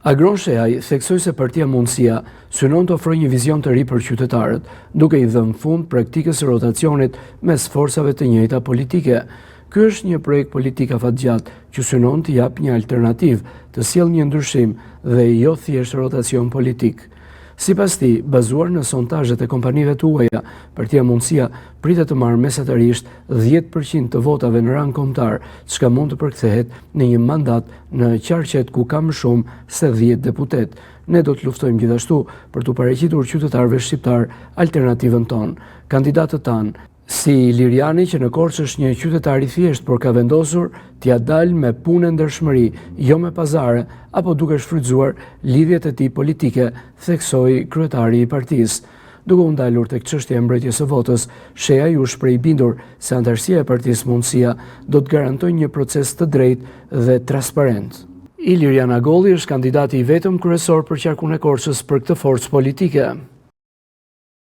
Agron Sheaj theksoi se Partia Mundësia synon të ofrojë një vizion të ri për qytetarët, duke i dhënë fund praktikës së rotacionit mes forcave të njëjta politike. Ky është një projekt politik afatgjatë që synon të japë një alternativë, të sjellë një ndryshim dhe jo thjesht rotacion politik. Sipas tij, bazuar në sontazhet e kompanive të huaja, Partia Mundësia pritet të marrë mesatarisht 10% të votave në rang kombëtar, çka mund të përkthehet në një mandat në qarqet ku ka më shumë se 10 deputet. Ne do të luftojmë gjithashtu për t'u paraqitur qytetarëve shqiptar alternativën tonë. Kandidatët tanë, si Liriani që në Korçë është një qytetar i thjesht, por ka vendosur t'ia dalë me punë ndershmëri, jo me pazare, apo duke shfrytzuar lidhjet e tij politike, theksoi kryetari i partisë. Duke u ndalur tek çështja e mbrojtjes së votës, Sheaj u shpreh i bindur se anëtarësia e Partisë Mundësia do të garantojë një proces të drejtë dhe transparent. Ilirian Agolli është kandidati i vetëm kryesor për qarkun e Korçës për këtë forcë politike.